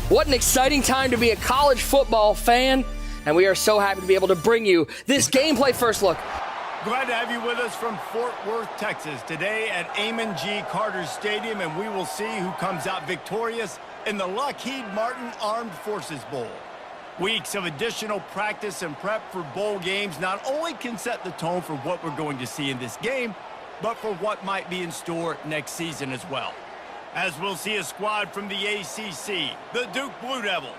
What an exciting time to be a college football fan, and we are so happy to be able to bring you this gameplay first look. Glad to have you with us from Fort Worth, Texas, today at Amon G. Carter Stadium, and we will see who comes out victorious in the Lockheed Martin Armed Forces Bowl. Weeks of additional practice and prep for bowl games not only can set the tone for what we're going to see in this game, but for what might be in store next season as well. As we'll see a squad from the ACC, the Duke Blue Devils,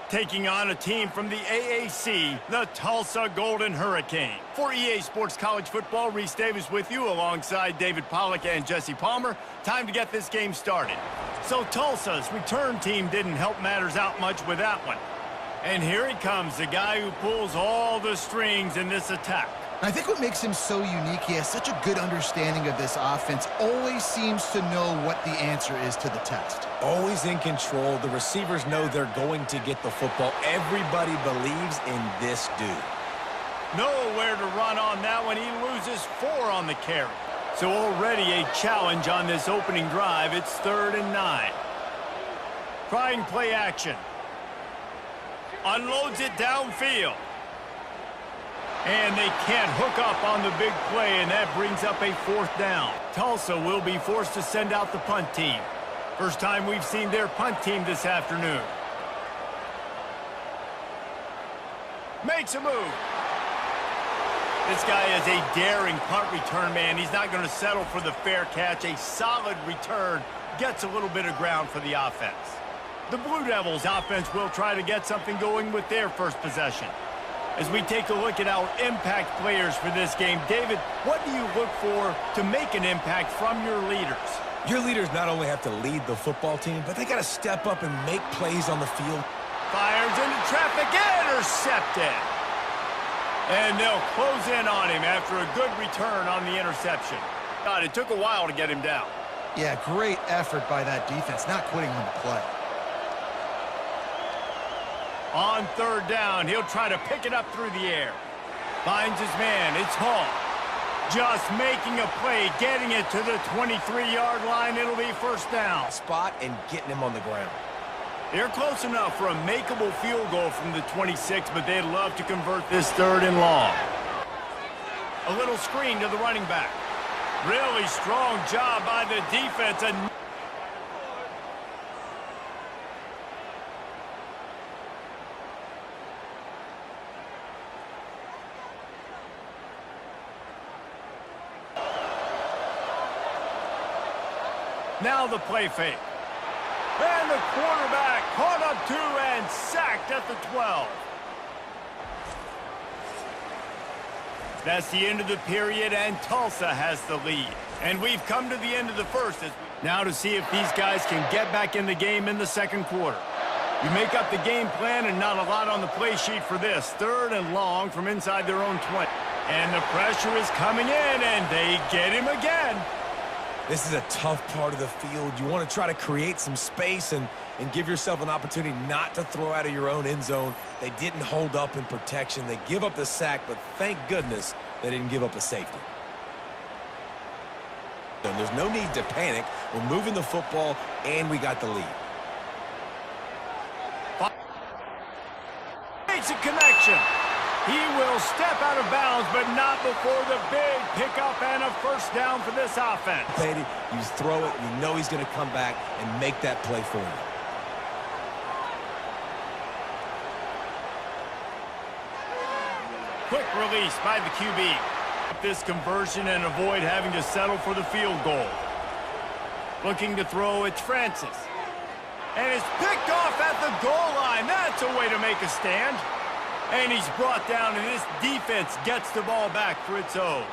taking on a team from the AAC, the Tulsa Golden Hurricane. For EA Sports College Football, Reese Davis with you alongside David Pollack and Jesse Palmer. Time to get this game started. So Tulsa's return team didn't help matters out much with that one. And here he comes, the guy who pulls all the strings in this attack. I think what makes him so unique, he has such a good understanding of this offense, always seems to know what the answer is to the test. Always in control. The receivers know they're going to get the football. Everybody believes in this dude. Nowhere to run on that one. He loses 4 on the carry. So already a challenge on this opening drive. It's 3rd and 9. Trying play action. Unloads it downfield. And they can't hook up on the big play, and that brings up a 4th down. Tulsa will be forced to send out the punt team. First time we've seen their punt team this afternoon. Makes a move. This guy is a daring punt return man. He's not going to settle for the fair catch. A solid return gets a little bit of ground for the offense. The Blue Devils offense will try to get something going with their first possession. As we take a look at our impact players for this game, David, what do you look for to make an impact from your leaders? Your leaders not only have to lead the football team, but they got to step up and make plays on the field. Fires into traffic, intercepted. And they'll close in on him after a good return on the interception. God, it took a while to get him down. Yeah, great effort by that defense, not quitting on the play. On 3rd down, he'll try to pick it up through the air. Finds his man, it's Hall. Just making a play, getting it to the 23-yard line. It'll be 1st down. Spot and getting him on the ground. They're close enough for a makeable field goal from the 26, but they'd love to convert this 3rd and long. A little screen to the running back. Really strong job by the defense. Now the play fake. And the quarterback caught up to and sacked at the 12. That's the end of the period, and Tulsa has the lead. And we've come to the end of the first. Now to see if these guys can get back in the game in the 2nd quarter. You make up the game plan and not a lot on the play sheet for this. 3rd and long from inside their own 20. And the pressure is coming in, and they get him again. This is a tough part of the field. You want to try to create some space and give yourself an opportunity not to throw out of your own end zone. They didn't hold up in protection. They give up the sack, but thank goodness they didn't give up a safety. And there's no need to panic. We're moving the football, and we got the lead. Makes a connection. He will step out of bounds, but not before the big pickup and a 1st down for this offense. Petty, you throw it, you know he's going to come back and make that play for you. Quick release by the QB. This conversion and avoid having to settle for the field goal. Looking to throw, it's Francis. And it's picked off at the goal line. That's a way to make a stand. And he's brought down, and this defense gets the ball back for its own.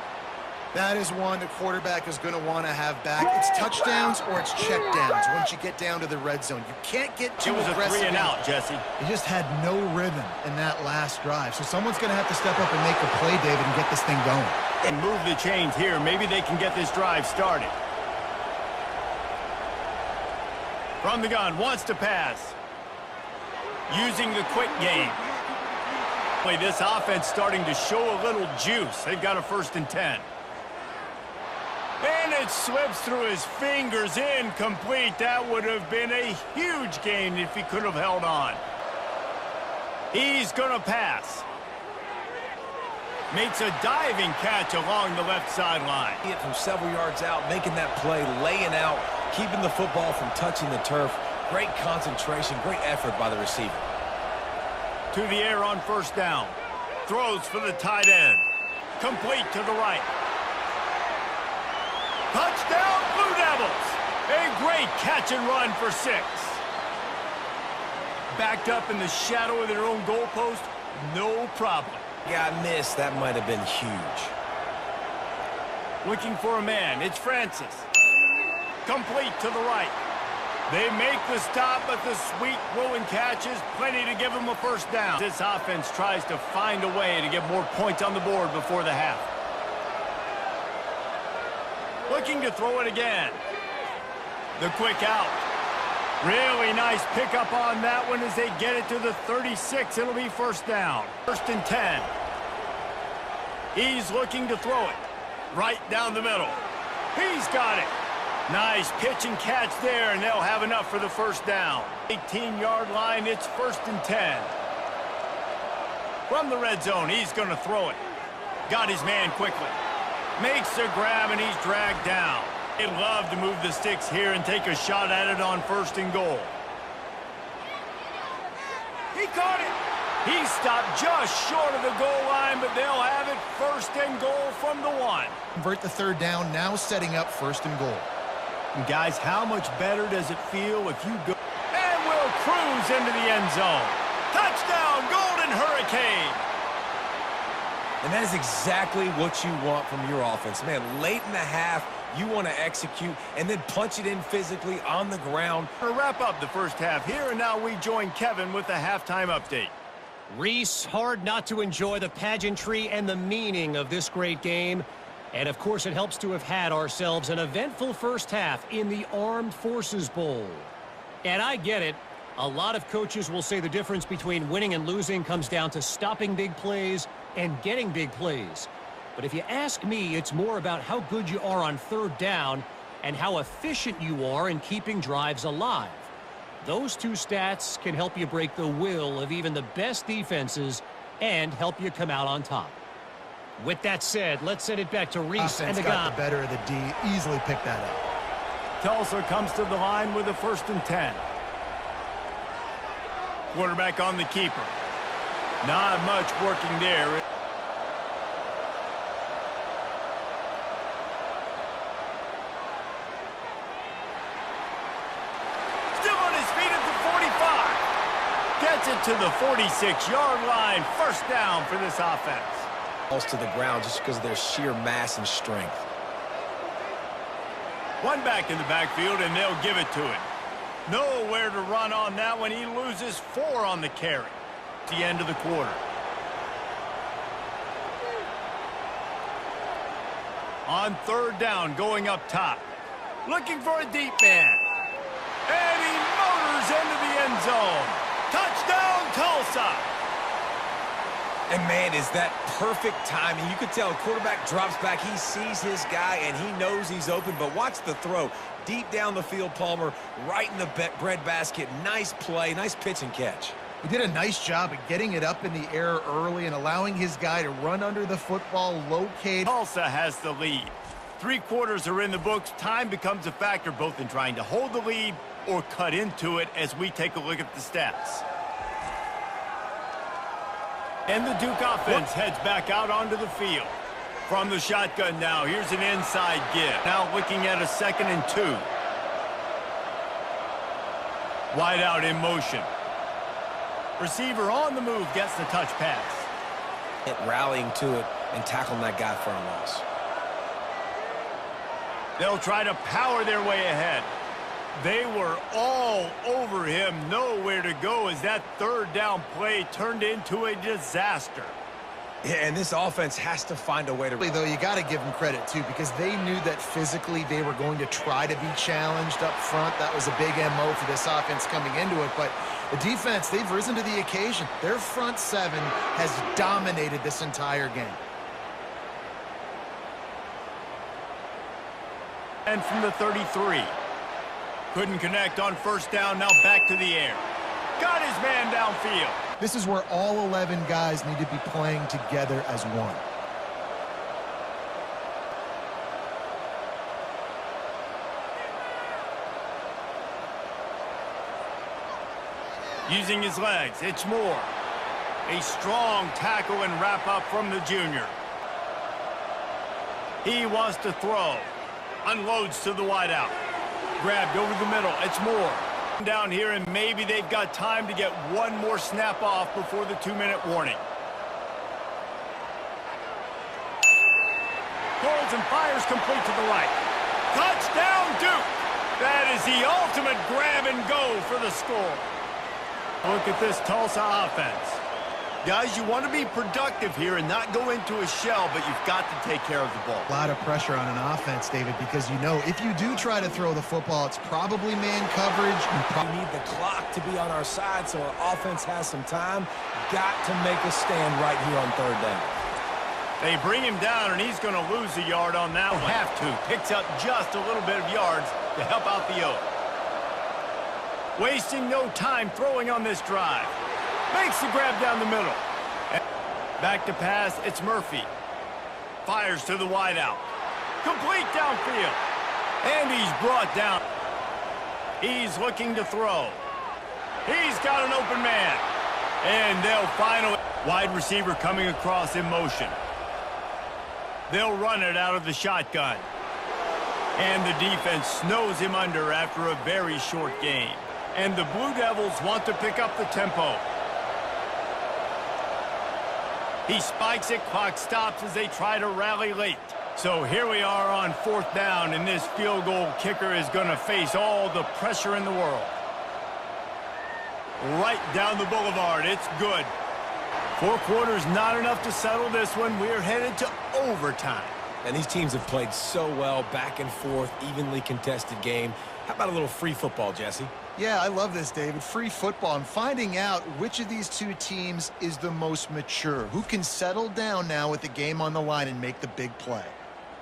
That is one the quarterback is going to want to have back. It's touchdowns or it's checkdowns once you get down to the red zone. You can't get too aggressive. It was a 3 and out, Jesse. He just had no rhythm in that last drive. So someone's going to have to step up and make a play, David, and get this thing going. And move the chains here. Maybe they can get this drive started. From the gun, wants to pass. Using the quick game. This offense starting to show a little juice. They've got a 1st and 10. And And it slips through his fingers, incomplete. That would have been a huge gain if he could have held on. He's going to pass. Makes a diving catch along the left sideline. From several yards out, making that play, laying out, keeping the football from touching the turf. Great concentration, great effort by the receiver. To the air on first down. Throws for the tight end. Complete to the right. Touchdown, Blue Devils! A great catch and run for 6. Backed up in the shadow of their own goalpost, no problem. Got missed. That might have been huge. Looking for a man. It's Francis. Complete to the right. They make the stop, but the sweet throw and catch is plenty to give them a first down. This offense tries to find a way to get more points on the board before the half. Looking to throw it again. The quick out. Really nice pickup on that one as they get it to the 36. It'll be first down. First and 10. He's looking to throw it. Right down the middle. He's got it. Nice pitch and catch there, and they'll have enough for the first down. 18-yard line, it's first and 10. From the red zone, he's going to throw it. Got his man quickly. Makes a grab, and he's dragged down. They'd love to move the sticks here and take a shot at it on first and goal. He caught it. He stopped just short of the goal line, but they'll have it first and goal from the 1. Convert the third down, now setting up first and goal. And guys, how much better does it feel if you go and will cruise into the end zone? Touchdown, Golden Hurricane! And that is exactly what you want from your offense. Man, late in the half, you want to execute and then punch it in physically on the ground. To wrap up the first half here, and now we join Kevin with the halftime update. Reese, hard not to enjoy the pageantry and the meaning of this great game. And, of course, it helps to have had ourselves an eventful first half in the Armed Forces Bowl. And I get it. A lot of coaches will say the difference between winning and losing comes down to stopping big plays and getting big plays. But if you ask me, it's more about how good you are on third down and how efficient you are in keeping drives alive. Those two stats can help you break the will of even the best defenses and help you come out on top. With that said, let's send it back to Reese and the guy. Got the better of the D. Easily picked that up. Tulsa comes to the line with a first and 10. Quarterback on the keeper. Not much working there. Still on his feet at the 45. Gets it to the 46-yard line. First down for this offense. To the ground just because of their sheer mass and strength. One back in the backfield, and they'll give it to him. Nowhere to run on that one. He loses 4 on the carry. At the end of the quarter. On third down, going up top. Looking for a deep man. And he motors into the end zone. Touchdown, Tulsa! And, man, is that perfect timing. You could tell a quarterback drops back. He sees his guy, and he knows he's open. But watch the throw. Deep down the field, Palmer, right in the breadbasket. Nice play, nice pitch and catch. He did a nice job of getting it up in the air early and allowing his guy to run under the football, locate. Tulsa has the lead. 3 quarters are in the books. Time becomes a factor both in trying to hold the lead or cut into it as we take a look at the stats. And the Duke offense heads back out onto the field. From the shotgun now, here's an inside give. Now looking at a 2nd and 2. Wide out in motion. Receiver on the move gets the touch pass. Rallying to it and tackling that guy for a loss. They'll try to power their way ahead. They were all over him, nowhere to go as that third down play turned into a disaster. Yeah, and this offense has to find a way to... Though you got to give them credit, too, because they knew that physically they were going to try to be challenged up front. That was a big MO for this offense coming into it. But the defense, they've risen to the occasion. Their front 7 has dominated this entire game. And from the 33. Couldn't connect on first down, now back to the air. Got his man downfield. This is where all 11 guys need to be playing together as one. Using his legs, it's Moore. A strong tackle and wrap up from the junior. He wants to throw. Unloads to the wideout. Grabbed over the middle, it's Moore. Down here, and maybe they've got time to get one more snap off before the 2-minute warning. Holds and fires complete to the right. Touchdown, Duke! That is the ultimate grab and go for the score. Look at this Tulsa offense. Guys, you want to be productive here and not go into a shell, but you've got to take care of the ball. A lot of pressure on an offense, David, because you know if you do try to throw the football, it's probably man coverage. We need the clock to be on our side so our offense has some time. Got to make a stand right here on third down. They bring him down, and he's going to lose a yard on that one. Have to. Picks up just a little bit of yards to help out the O. Wasting no time throwing on this drive. Makes the grab down the middle. Back to pass, it's Murphy. Fires to the wideout. Complete downfield. And he's brought down. He's looking to throw. He's got an open man. And they'll finally... Wide receiver coming across in motion. They'll run it out of the shotgun. And the defense snows him under after a very short game. And the Blue Devils want to pick up the tempo. He spikes it, clock stops as they try to rally late. So here we are on fourth down, and this field goal kicker is going to face all the pressure in the world. Right down the boulevard, it's good. 4 quarters not enough to settle this one. We're headed to overtime. And these teams have played so well, back and forth, evenly contested game. How about a little free football, Jesse? Yeah, I love this, David. Free football. I'm finding out which of these two teams is the most mature. Who can settle down now with the game on the line and make the big play.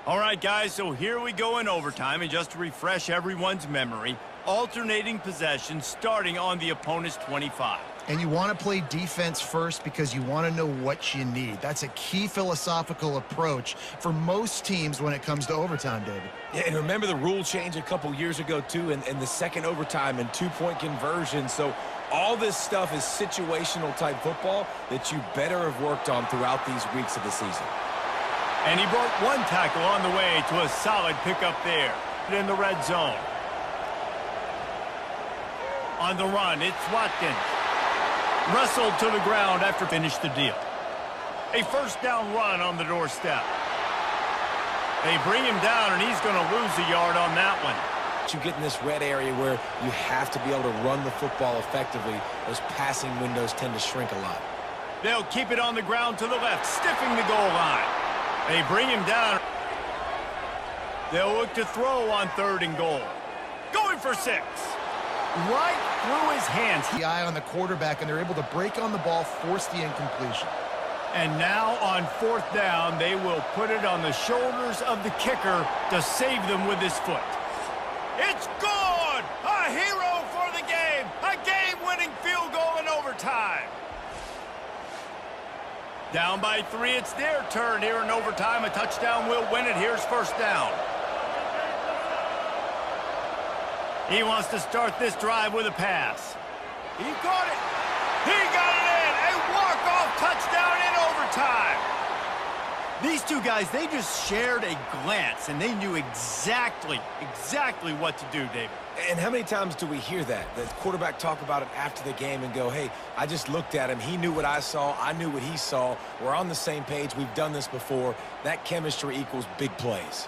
All right, guys, so here we go in overtime. And just to refresh everyone's memory, alternating possession starting on the opponent's 25. And you want to play defense first because you want to know what you need. That's a key philosophical approach for most teams when it comes to overtime, David. Yeah, and remember the rule change a couple years ago, too, and the second overtime and 2-point conversion. So all this stuff is situational type football that you better have worked on throughout these weeks of the season. And he broke one tackle on the way to a solid pickup there in the red zone. On the run, it's Watkins. Wrestled to the ground after finish the deal. A first down run on the doorstep. They bring him down, and he's going to lose a yard on that one. You get in this red area where you have to be able to run the football effectively. Those passing windows tend to shrink a lot. They'll keep it on the ground to the left, stiffing the goal line. They bring him down. They'll look to throw on 3rd and goal. Going for 6. Right through his hands. The eye on the quarterback, and they're able to break on the ball, force the incompletion. And now on 4th down, they will put it on the shoulders of the kicker to save them with his foot. It's good! A hero for the game! A game-winning field goal in overtime! Down by 3, it's their turn here in overtime. A touchdown will win it. Here's 1st down. He wants to start this drive with a pass. He caught it. He got it in. A walk-off touchdown in overtime. These two guys, they just shared a glance, and they knew exactly what to do, David. And how many times do we hear that? The quarterback talk about it after the game and go, hey, I just looked at him. He knew what I saw. I knew what he saw. We're on the same page. We've done this before. That chemistry equals big plays.